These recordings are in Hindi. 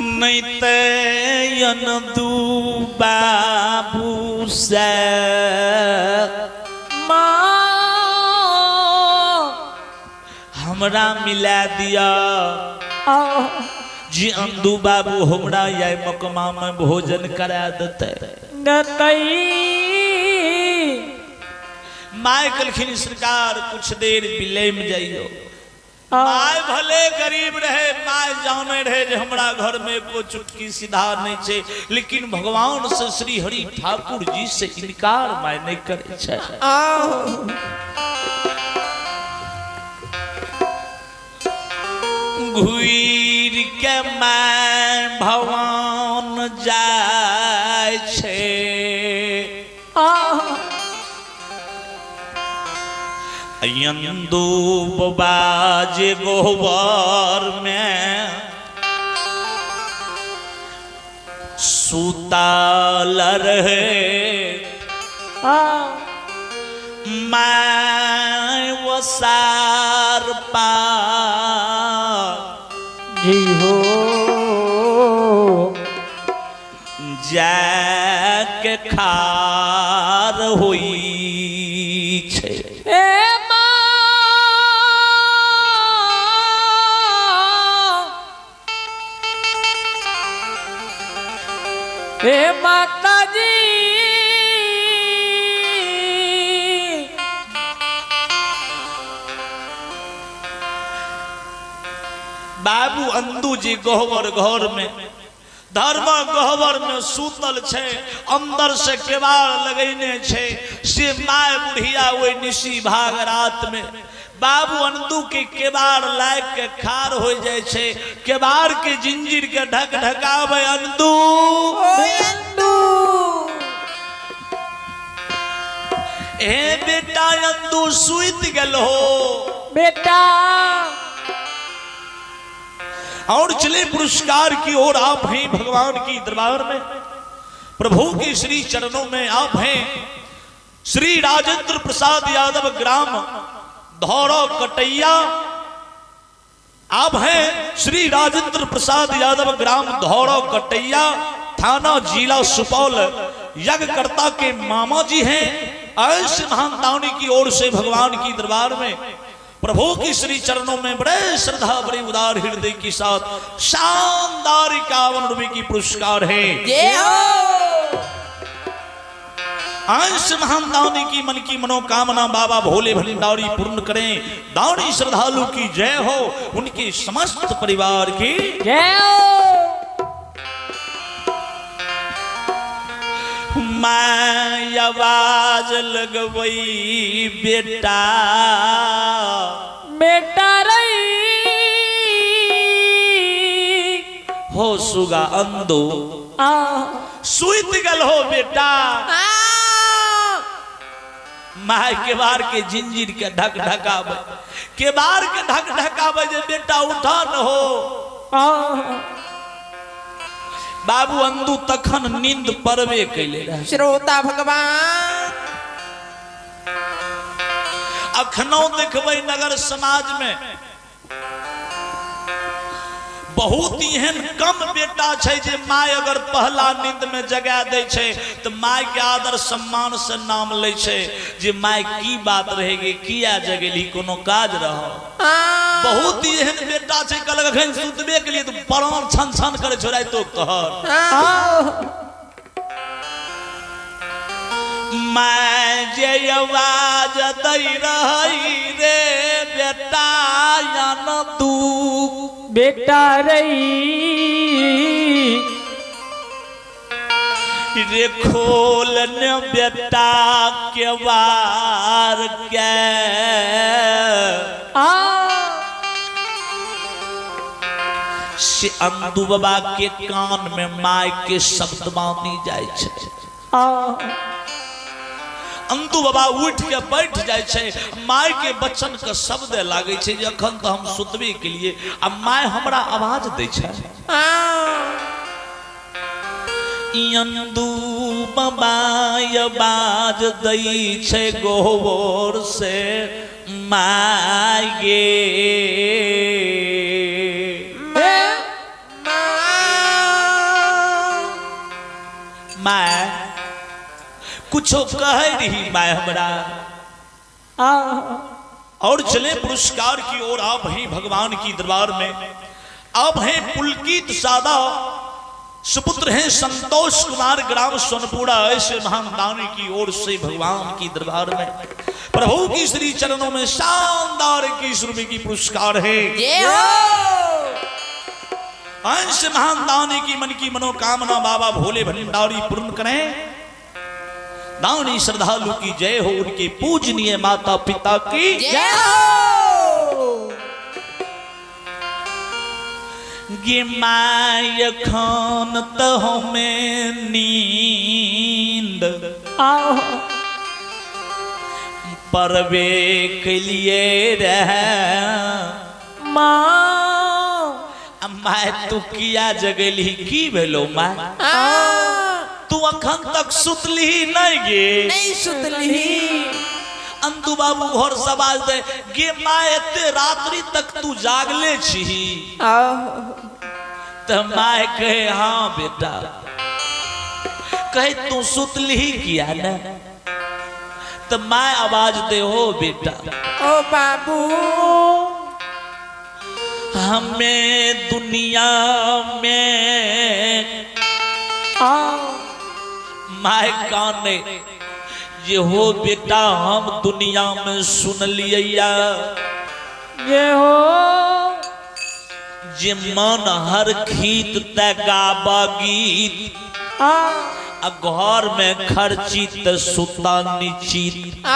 नहीं ते अनदू बाबू से हमरा मिला दिया जी अंदू बाबू हमरा या मकमा में भोजन करा देते माय कलखिन सरकार कुछ देर विलय में जाइयो। माय भले गरीब रहे, माय जाने रहे जे हमरा घर में को चुटकी सीधा नहीं छे, लेकिन भगवान से श्री हरि ठाकुर जी से इनकार माय नहीं करे छे। घुर के माय भगवान जाय छे अंदू बाज गोबर में सुताल रहे मैं वो सार पार जी हो जाके खार हुई छे। हे माता जी बाबू अंदू जी गहवर घर में धर्म गहवर में सूतल छे, अंदर से केवाड़ लगैने छे। से माय बुढ़िया वो निशी भाग रात में बाबू अंदू के केवाड़ लाग के खार हो जाए छे। केवाड़ के जिंजीर के ढक ढकावे अंदू ए बेटा अंदू सुइत गेल हो बेटा और चले पुरस्कार की ओर। आप हैं भगवान की दरबार में, प्रभु के श्री चरणों में। आप हैं श्री राजेंद्र प्रसाद यादव ग्राम धौरा कटैया। आप हैं श्री राजेंद्र प्रसाद यादव ग्राम धौरा कटैया, थाना जिला सुपौल। यज्ञकर्ता के मामा जी हैं। ऐसे महान दानी की ओर से भगवान की दरबार में प्रभु की श्री चरणों में बड़े श्रद्धा बड़े उदार हृदय के साथ शानदार 51 रुपए की पुरस्कार है। अंश महान दानी की मन की मनोकामना बाबा भोले भंडारी पूर्ण करें। दानी श्रद्धालु की जय हो, उनके समस्त परिवार की जय हो। मैं आवाज लगवई बेटा बेटा रही हो सुगा अंदो सुइत गल हो बेटा। माय केवाड़ के जिंजीर के ढक ढकावे, केवाड़ के ढक ढकावे जे बेटा उठा न हो। बाबू अंदू तखन नींद परवे कैले रहे। श्रोता भगवान अखनो देखबै नगर समाज में बहुत एहन कम बेटा छे जे माय अगर पहला नींद में जगा दे छे तो माय के आदर सम्मान से नाम ले छे जे माय की बात रहेगी, किया जगेली, कोनो काज रहो। बहुत एहन बेटा छे कल अखन सुतबे के लिए तो प्राण छन छन करे छोड़ाई तो कहर। मैं जे आवाज दई रही रे बेटा यान तू बेटा रही रे खोल न बेटा के वार के से अंदू बाबा के कान में माय के शब्द मानी जाए छे। अंदू बाबा उठ के बैठ जाए छे, माय के बचन के शब्द लागे छे जे अखन तो हम सुतबे के लिए अब माय हमरा आवाज दे छे। अंदू बाबा आवाज दई छे गोबर से माये कुछो कह रही मैं हमरा और चले पुरस्कार की ओर। आप हैं भगवान की दरबार में, आप हैं पुलकित सादा, सुपुत्र हैं संतोष कुमार, ग्राम सोनपुरा। ऐसे महान दानी की ओर से भगवान की दरबार में प्रभु की श्री चरणों में शानदार की रुपए की पुरस्कार है। ऐसे महान दानी की मन की मनोकामना बाबा भोले भंडारी पूर्ण करें। दानी श्रद्धालु की जय हो, उनके पूजनीय माता पिता की जय हो। गे माय खान तो हमें नींद परवे के लिए रह मैं तू किया जगली की भेलो मैं तू अखन तक सुतली नहीं गे नहीं सुतली। अंतु बाबू घर सवाल दे गे माय एते रात्रि तक तू जागले छी तो माय कहे हाँ बेटा, कहे तू सुतली किया ना, तो माय आवाज दे हो बेटा ओ बाबू हमें दुनिया में माय काने ये हो बेटा हम दुनिया में सुन लिया ये हो जे मन हर गीत ते गाबा गीत आ घर में खर्ची त सुता निचित।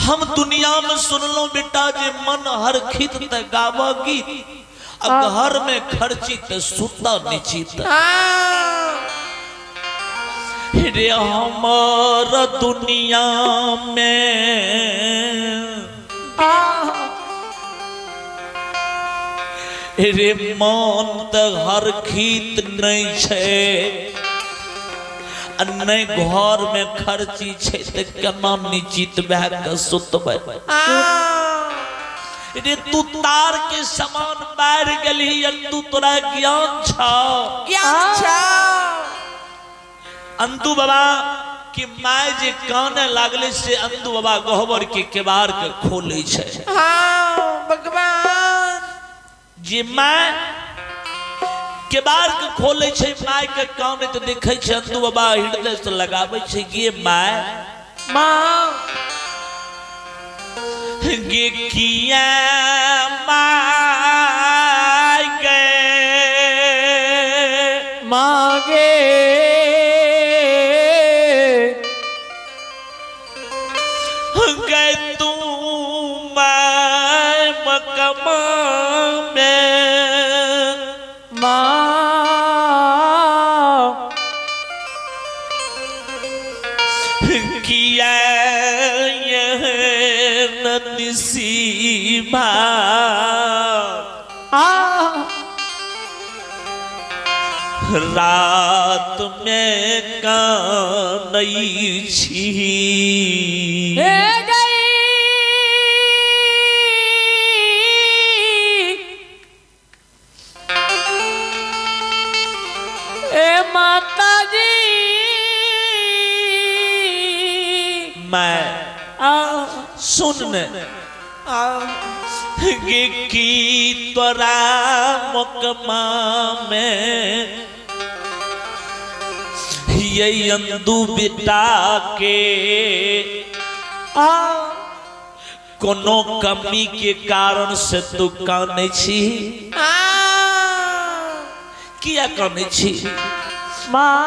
हम दुनिया में सुन लो बेटा जे मन हर गीत ते गाबा गीत घर में खर्ची त सुता निचित। रे हमार दुनिया में रे मन त हर खीत नहीं छे नहीं घर में खर्ची छे त केना निचित भए के सुतबै। रे तू तार के समान बैर गेली तू तोरा ज्ञान छा अंतु बाबा कि माय जे काने लागले से अंतु बाबा गहबर के केबार के खोले छे। हाँ भगवान जे माय केबार के खोले छे माय के काने तो देखे छे अंतु बाबा हृदय से लगावे छे गे माय माँ गे किया माय गे मागे गए तू मैं मकमा में माँ किया नसीबा रात में कानई छी माता जी मैं सुन गे की तोरा मुकमा में ये अंदू बिता के कोनो कमी के कारण से तू काने छी किया काने छी माँ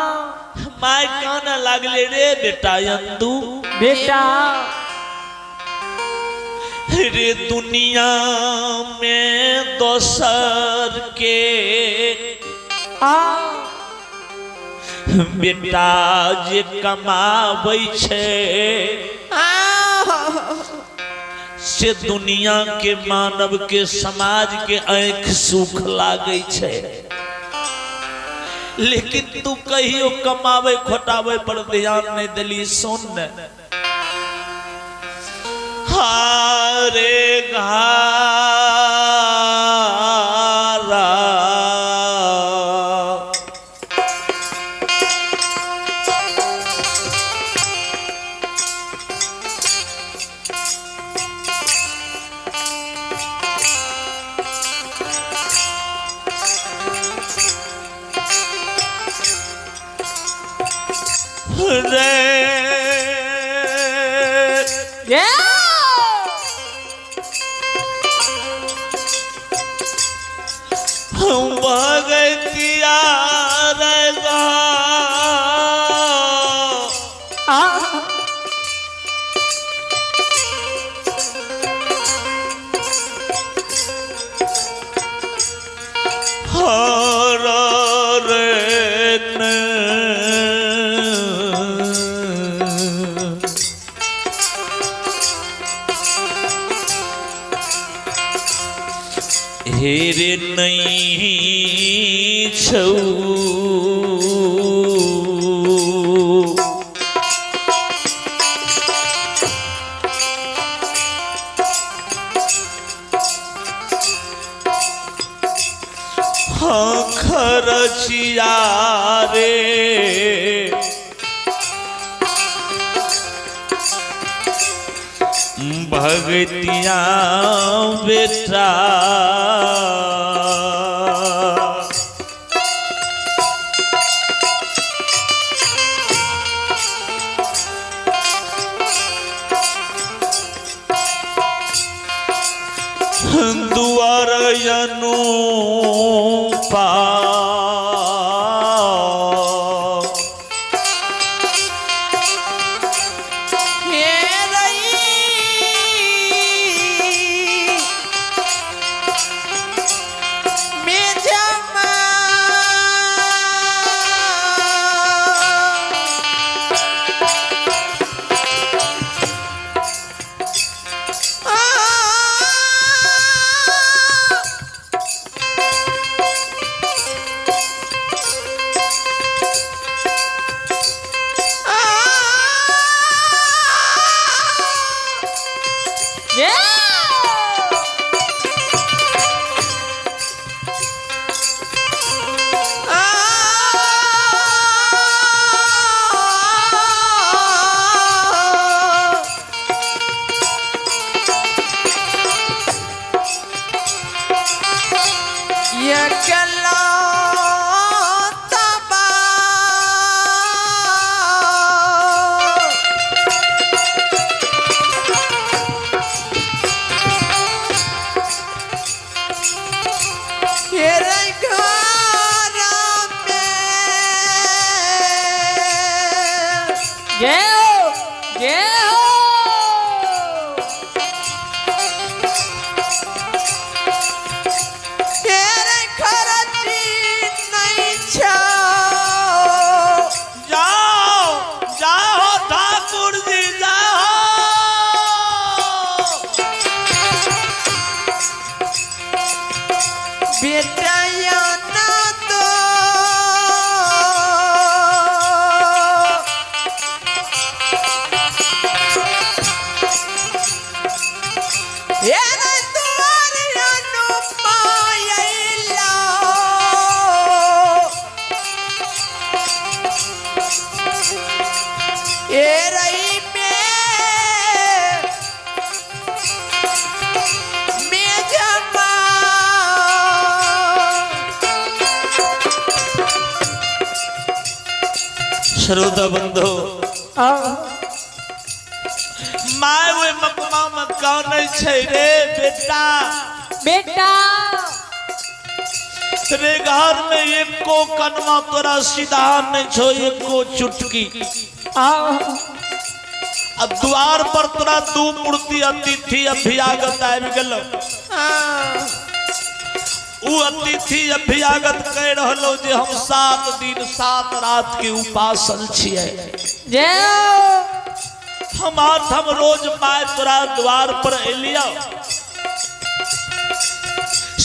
माय काने लागले रे बेटा अंदू बेटा रे दुनिया में दोसर के बेटा जे कमाबै छे से दुनिया के मानव के समाज के आँख सुख लागे छे, लेकिन तू कहियो कमावे खोटावे पर ध्यान नहीं दिली। सुन हारे घारा रे हम भगतिया रगा हर हेरे नहीं छौ हाँ खरचिया रे भगतिया बेटा दुआर यनु पा श्रोता बंधु माय वे मकमा में कौन छै रे बेटा बेटा तेरे घर में एको कनवा तोरा सीधा नहीं छो एको चुटकी अब द्वार पर तोरा दू मूर्ति अतिथि अभ्यागत आबि गेलो उ अतिथि अभ्यागत कह रहलो जे हम 7 दिन 7 रात के उपासन छिए जे हम रोज माय तोरा द्वार पर एलिया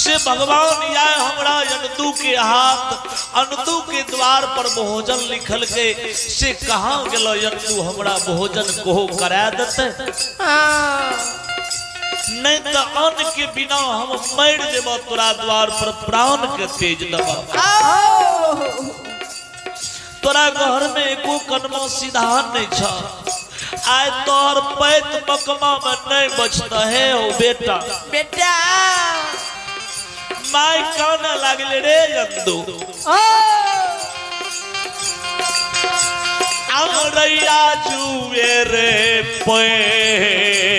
से भगवान आए हमरा अनदू के हाथ अनदू के द्वार पर भोजन लिखल के से कहाँ गेलो अनदू हमरा भोजन को करा देते नहीं तो अन्न के बिना हम मर देव तोरा द्वार पर प्राण के तेज दबा तोरा घर में एको कनमा सीधा नहीं छ आय तोर पैत मकमा में नहीं बचता है ओ बेटा बेटा माय कौन लागले रे यंदू औरैया जुए रे पे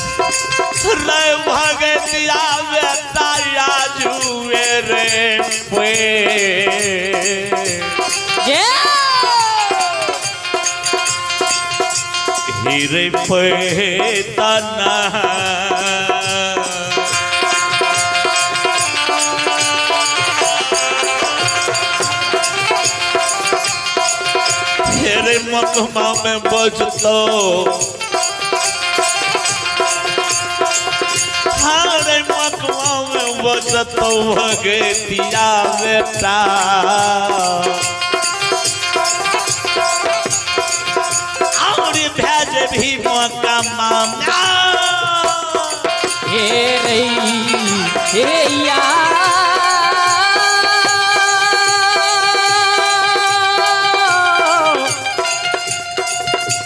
रे भगतिया बेटाया जुए रे पे हीरे पे तना हीरे मकमा में बजतो हारे मकमा में बजतो भगतिया बेटा भेज भी मौका मामला हे या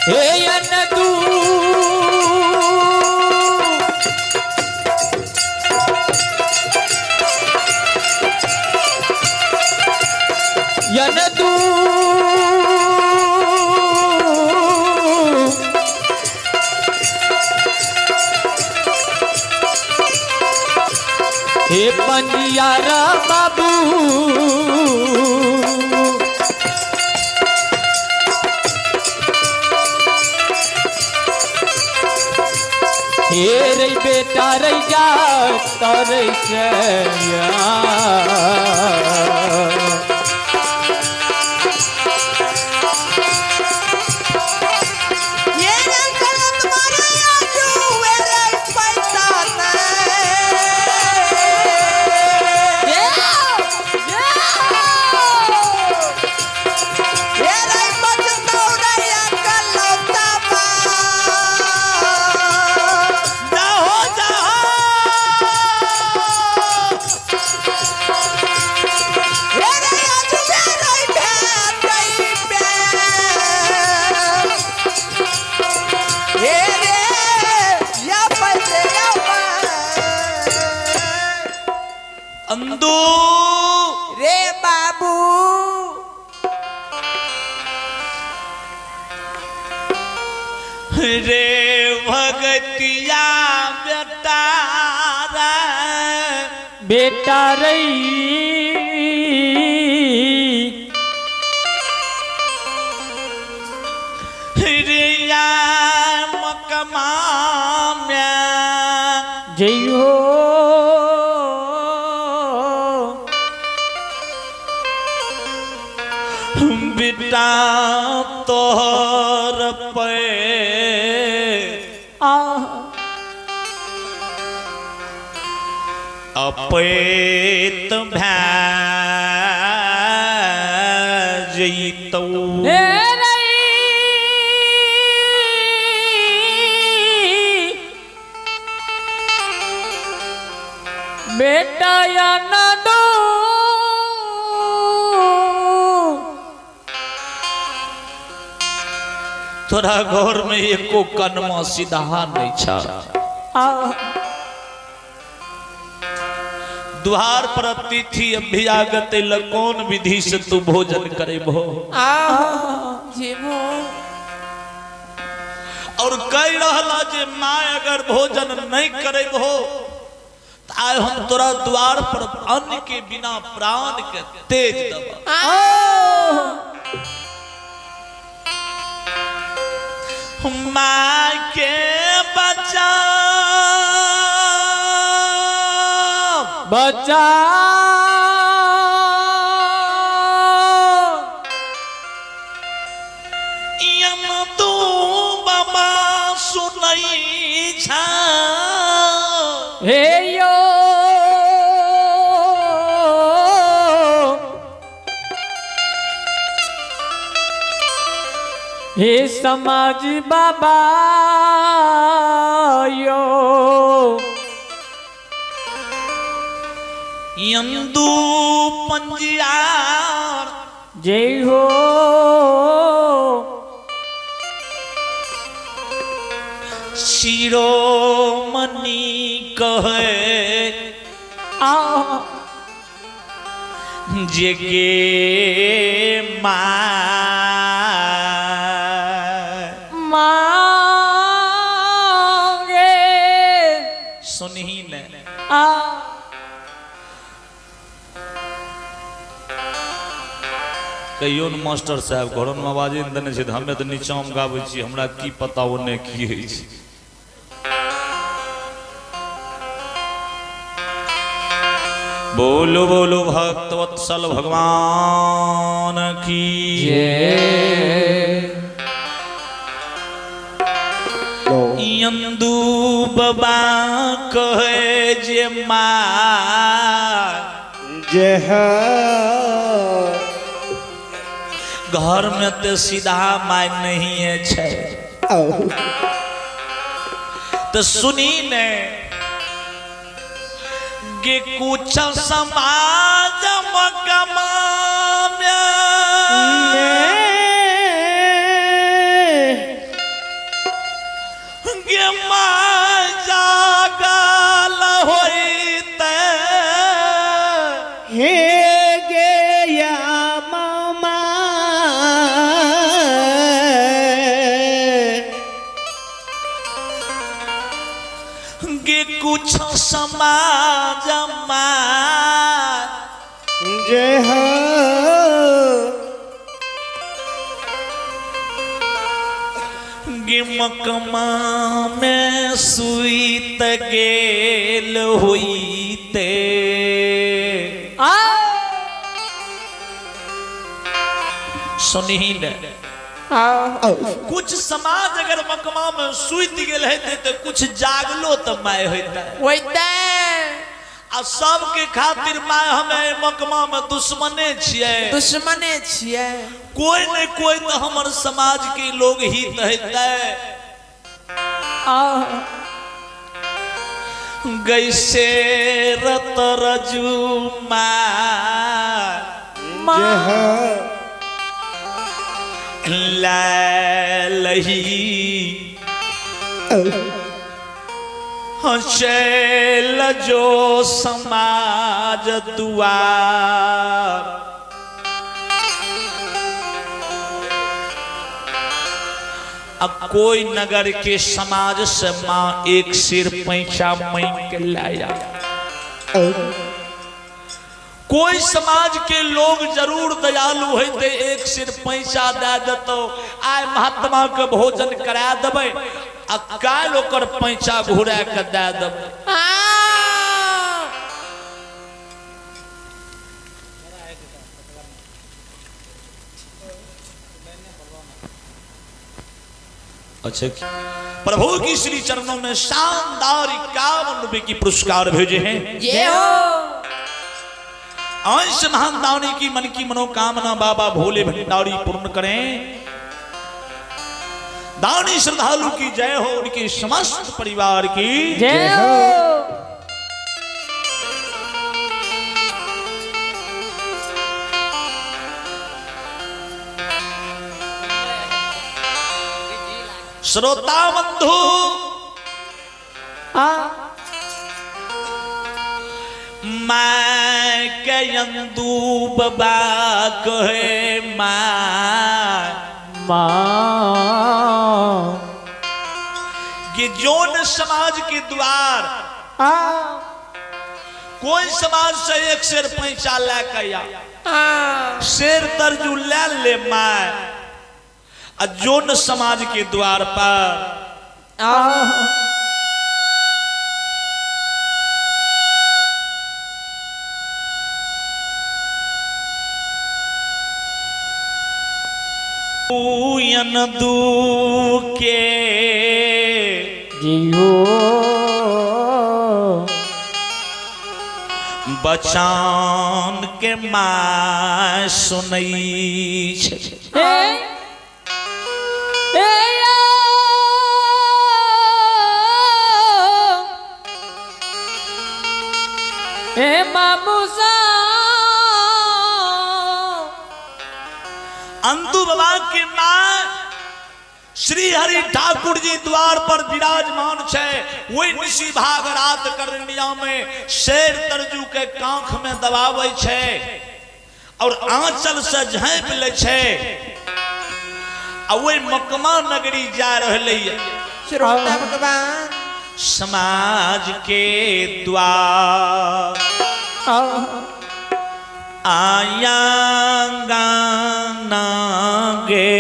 हे यनदू यनदू हे पंजियारा बाबू हे रे बेटा रे जा तोरे से अंदू रे बाबू रे भगतिया बेटा बेटा रही रिया मकमा में जय हो बेटा तोहर पे अपेत भैजतो बेटा या न दो तोरा घर में एको कनमा सीधा नहीं छा द्वार पर अतिथि अभ्यागत कौन विधि से तू भोजन करे भो और कह रहा जे माँ अगर भोजन नहीं करे भो आए हम तोरा द्वार पर अन्न के बिना प्राण के तेज दबा माँ के बचा बचा यम तू बाबा सुनई छा हे यो हे समाज बाबा यो यंदू पंजियार जय हो शिरोमणि कहे जगे मांगे सुनही ने कहियो न मास्टर साहब घर में आवाजे देने छै हमें तो नीचा में गाबै छी हमरा की पता ओने की होइ छै। बोलो बोलो भक्त वत्सल भगवान की इंदु बाबा कहे जे माँ जह घर में तो सीधा माय नहीं है छे तो सुनी ने गे कुछ समाज मकमा गे माँ जागल होइते हे गे या मामा गे कुछ समाज जय हो गे मकमा में सुईत गेल होइते सुनही ने कुछ समाज अगर मकमा में सुइत गेल हेते तो कुछ जागलो तो माय होइते आ सबके खातिर माय हमें मकमा में दुश्मने छिए कोई न कोई तो हमर समाज के लोग हित हेते गैसे रत रजू जह लही चल जो समाज दुआर अब कोई नगर के समाज से माँ एक सिर पैसा मांग के लाया कोई समाज के लोग जरूर दयालु होते एक सिर पैसा दे देतो आय महात्मा के भोजन करा देबै आ काल ओकर पैसा घुरा के दे देबै अच्छा प्रभु की श्री चरणों में शानदार 51 रुपए की पुरस्कार भेजे हैं अंश महान दानी की मन की मनोकामना बाबा भोले भंडारी पूर्ण करें। दानी श्रद्धालु की जय हो उनके समस्त परिवार की जय हो। श्रोता बंधु मैं कयंदू बाबा कहे माँ कि जोन समाज के द्वार कोई समाज से एक शेर पैसा लेके शेर तरजू ले माँ जोन समाज के द्वार पर दू के जियो बचान के माँ सुनई मामूसा अंदू बाबा की माँ श्री हरि ठाकुर जी द्वार पर विराजमान छे। वही निशी भाग रात करनिया में शेर तरजू के कांख में दबावे छे और आंचल से झाँप ले छे। वही मकमा नगरी जा रहे श्रोता भगवान समाज के द्वार आया गाना गे।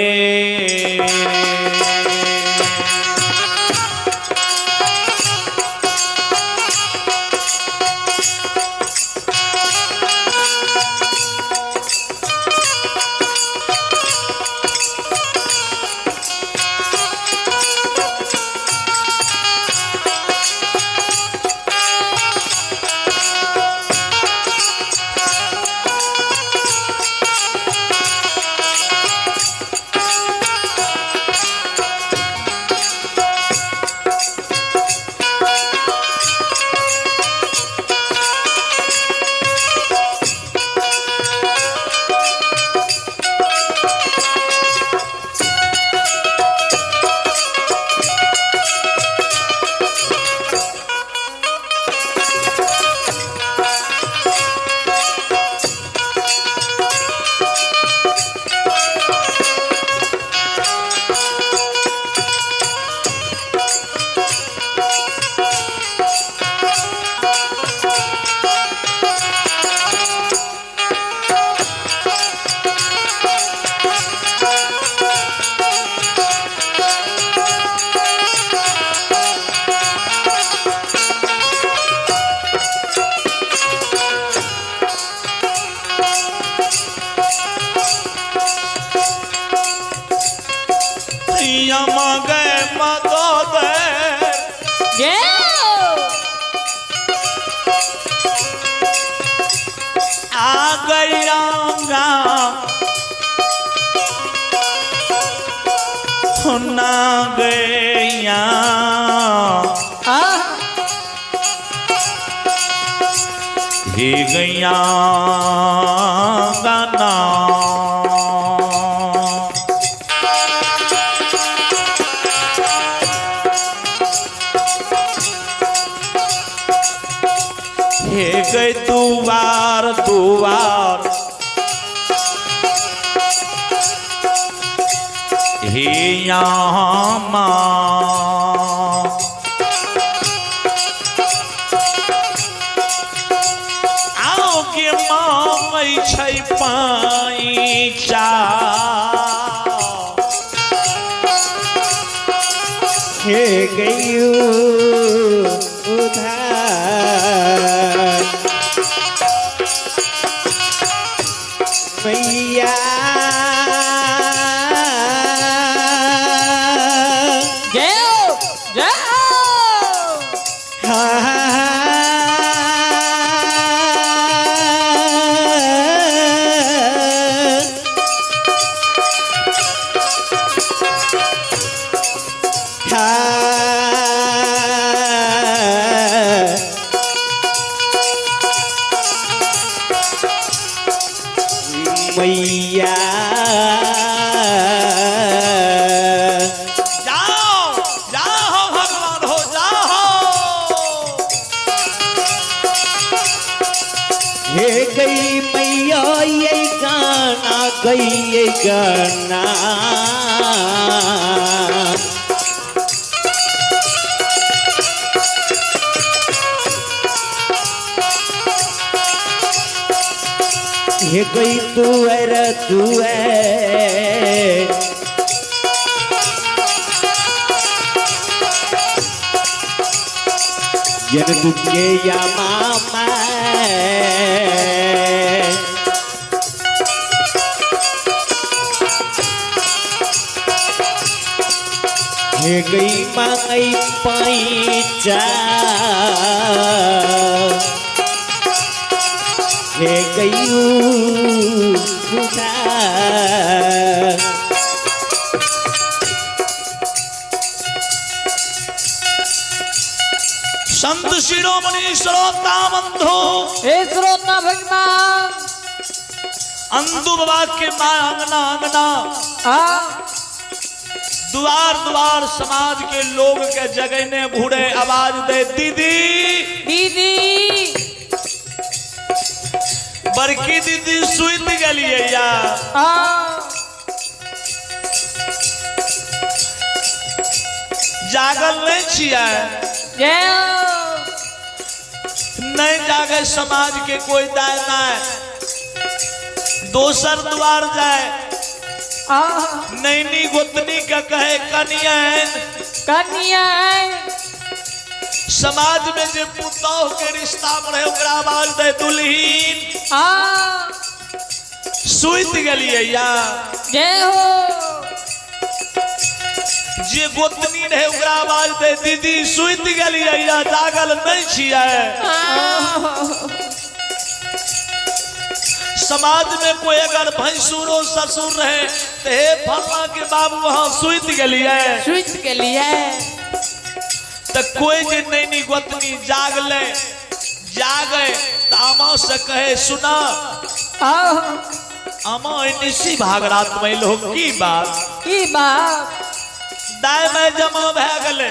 ना गया ही गया गाना हे गए दुआर दुआर हे यहाँ आओ के मांगै छै पैचा हे गयू उधार मैया मैया जाओ जाओ भगवान हो जाओ हे गई मैया ये गाना गई ये गाना हे गई तुअर तुअर जन तुझे या मामा हे गई मांगई पैचा हे गयू उधार संत शिरोमणि श्रोता बंधु हे श्रोता भगवान अंधु बाबा के माँ अंगना अंगना द्वार द्वार समाज के लोग के जगने बूढ़े आवाज दे दीदी दीदी बड़की दीदी सुत गलिए या जागल नहीं छिया नहीं जागे समाज के कोई दाय ना दोसर द्वार जाए नैनी गोतनी का कहे कनिया समाज में जे पुतौह के रिश्ता बढ़े ओकरा आवाज दे दुल्हीन सुत गलिए या जय हो जे गोतनी रहे ओकरा आवाज दे दीदी सुत गलिए या जागल नहीं छिया समाज में कोई अगर भैंसुर हो ससुर रहे तो हे फला के बाबू वहां सुत गलिए तो कोई जे नैनी गोतनी जागे तो आमा से कहे सुना आमा निशी भागरात में लोग की बात दाय में जमा भै गले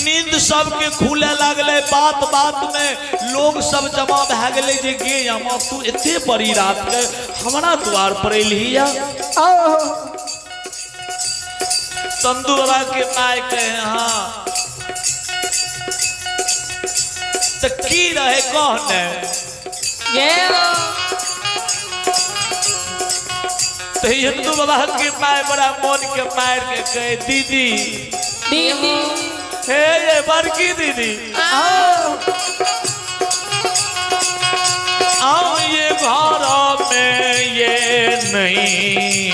नींद सबके खुले लगले बात बात में लोग सब जमा भै गले जे गे अमा तू एते बड़ी रात के हमारा द्वार पर अलिया तंदू बाबा के माय कहे हाँ तो की रहे कहने तो हिंदू बाबा के माय बड़ा मन के मार के कहे दीदी हे ये बड़की दीदी आओ ये घर में ये नहीं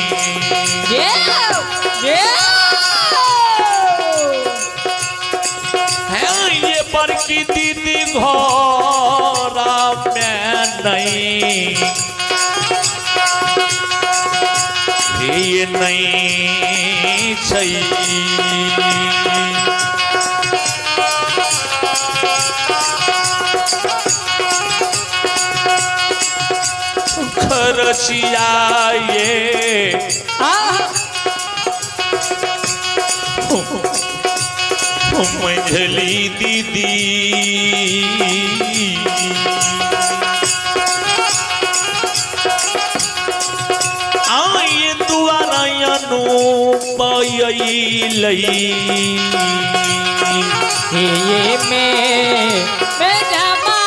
है ये बड़की दीदी घर में नहीं ये नहीं चाहिए खरचिया ये मंझली दीदी आए दुआरायनु पयलई ये मैं जमा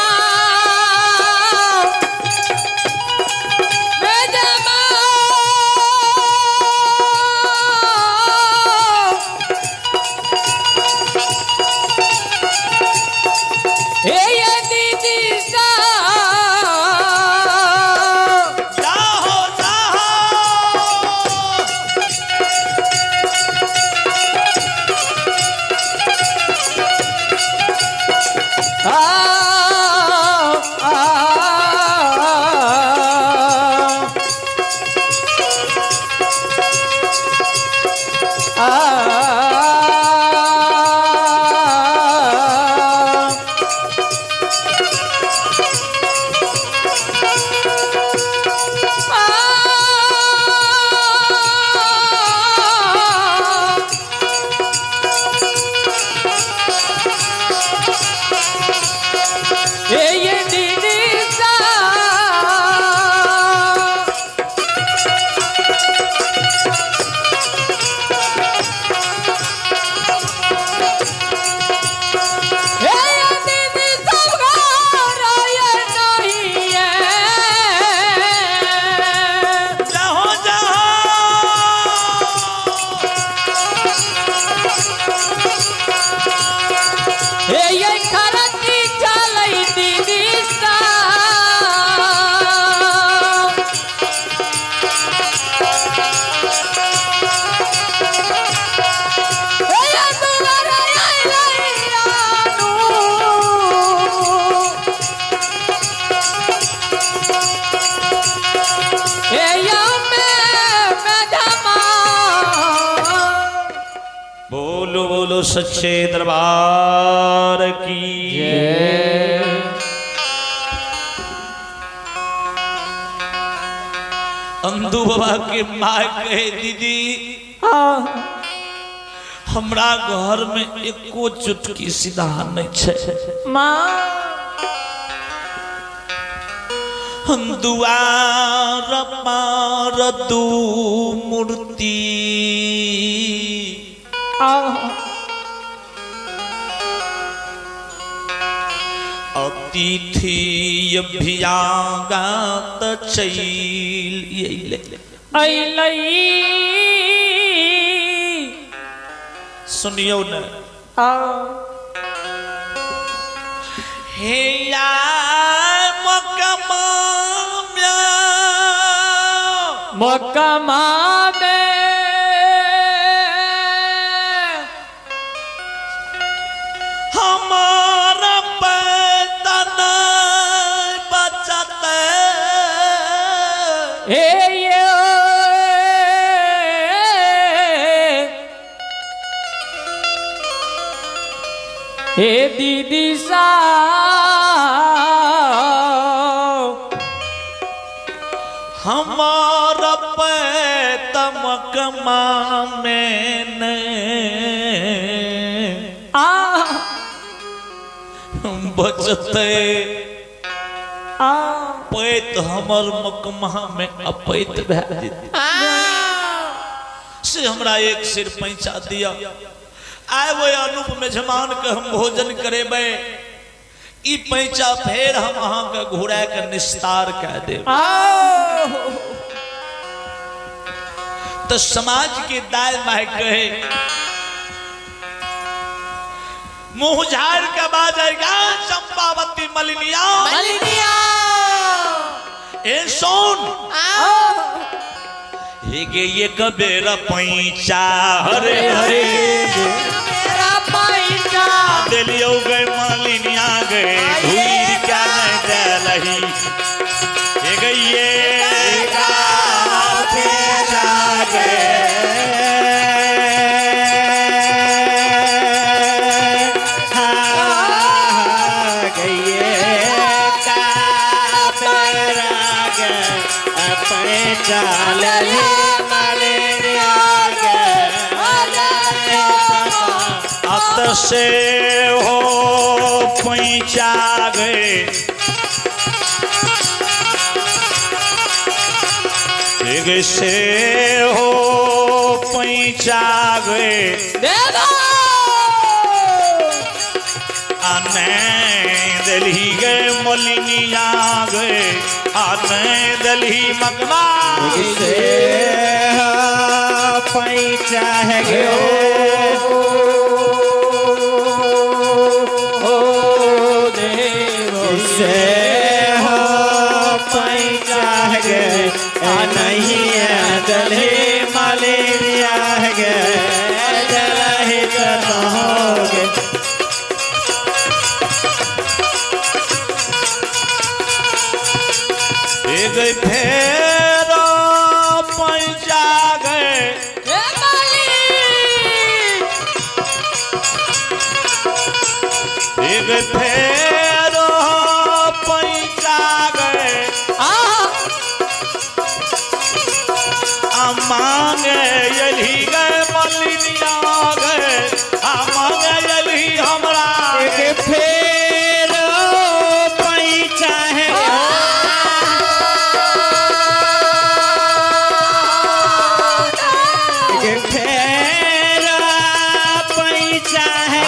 बोलो सच्चे दरबार की अंधु बाबा के माँ कहे दीदी हमरा घर में एको चुटकी सीधा नहीं छे माँ दुआर पार दू मूर्ति अतिथि अभियागात चैल सुनियो न हे या मकमा में हमारा पैतन बचते हे दीदी सा हमारा पैतमकमा में बचते पैत हमर मकमा में अपैत भए से हमरा एक सिर पैंचा दिया आए वो अनूप मेजमान के हम भोजन करेबे ई पैंचा फेर हम अहाँ के घुरा के निस्तार कह देब तो समाज के दाय माय कहे मुंह झाड़ के बाजेगा चंपावती मलिनिया ए सोन हेगे ये कबेरा पैंचा हरे हरे दिलियो गए मालिनिया गए धूर क्या नहीं दलही हे गई ये से हो पैंचा गए से हो पैंचा गए आने दिल्ली गए मलिनिया गए आने दिल्ली मकमा से पैंचा है गयो नहीं दले मलेरिया गए फेर पैंचा गए फेर पैंचा गए मांगे यही गए मलिनिया गए मांगे यही हमरा फेर पैंचा है फेर पैंचा है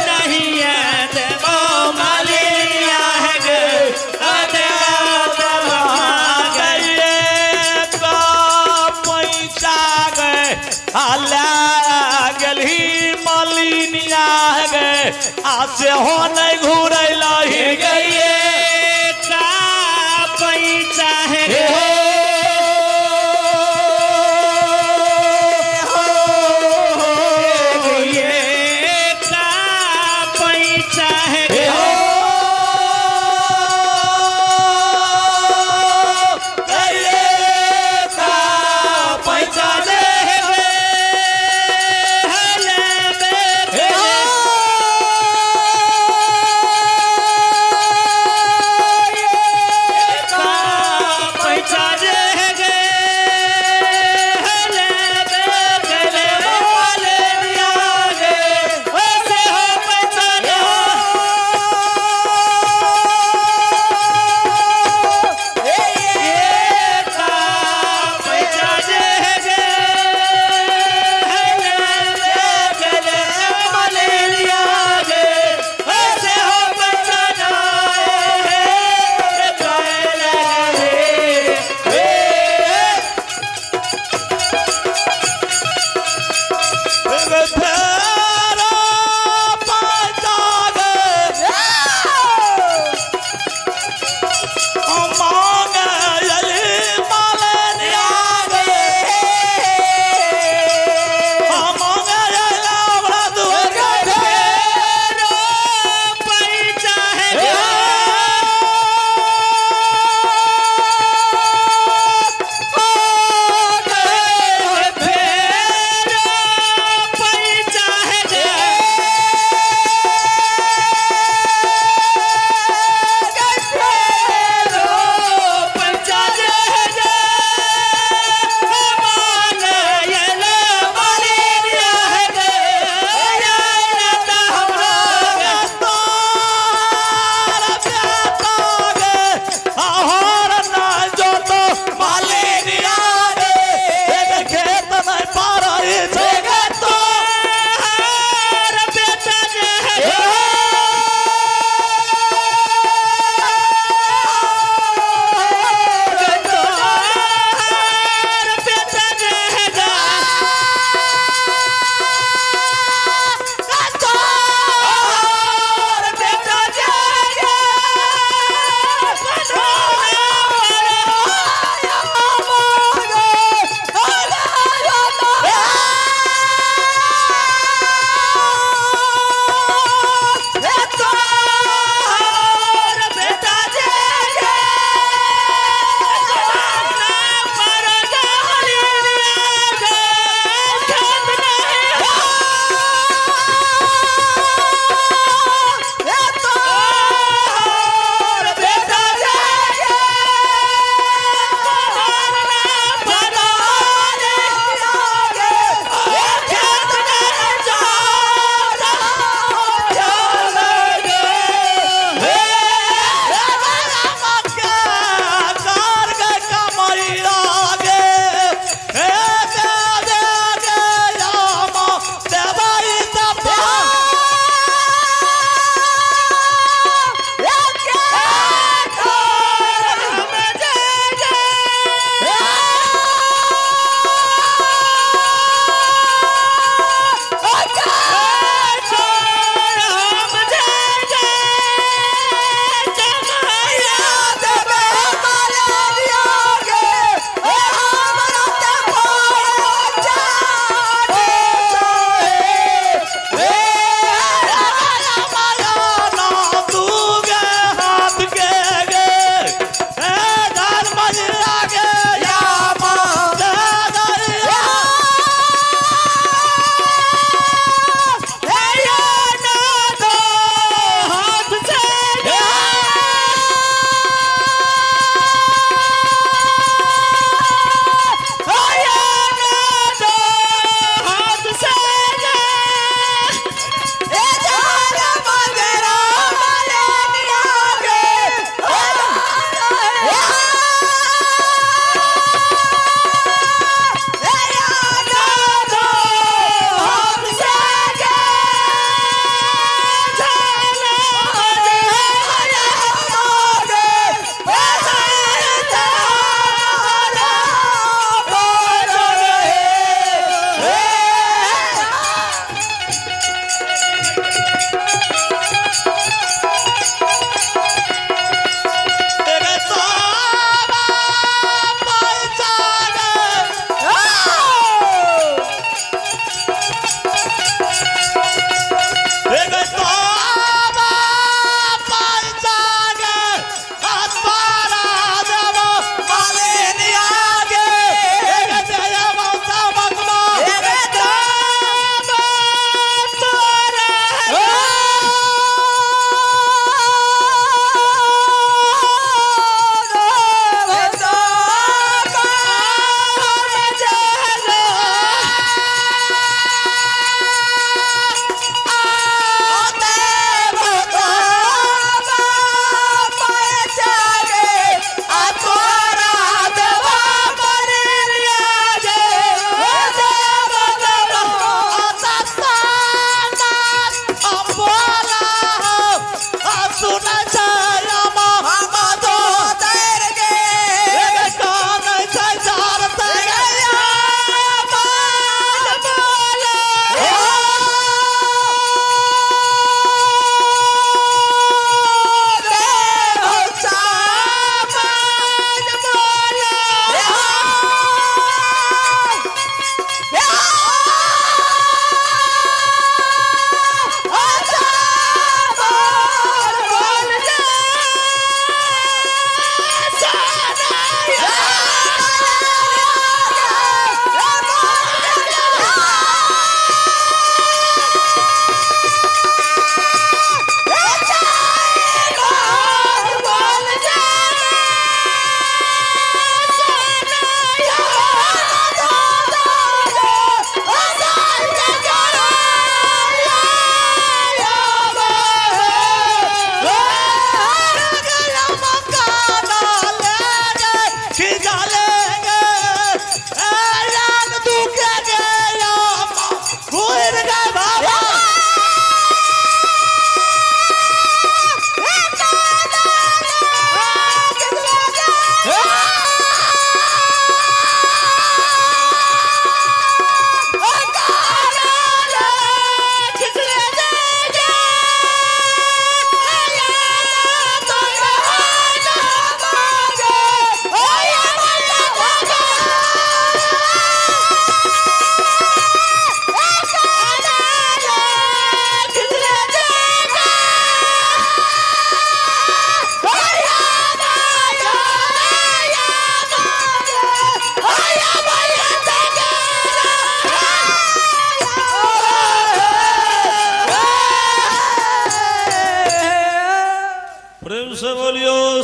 नहीं गली मालिनिया गे आसे हो नहीं घूरे लही गई का पैसा है ये का पैसा है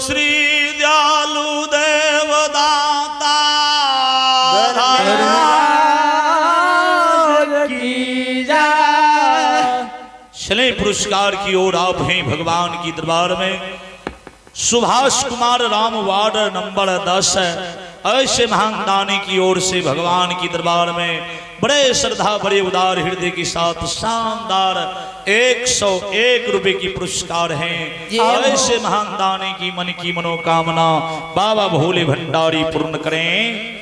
श्री दयालु देवदाता चले पुरस्कार की ओर आप हैं भगवान की दरबार में। सुभाष कुमार राम वार्ड नंबर 10 ऐसे महान दानी की ओर से भगवान की दरबार में बड़े श्रद्धा बड़े उदार हृदय के साथ शानदार 101 रुपए की पुरस्कार हैं। ऐसे महान दानी की मन की मनोकामना बाबा भोले भंडारी पूर्ण करें।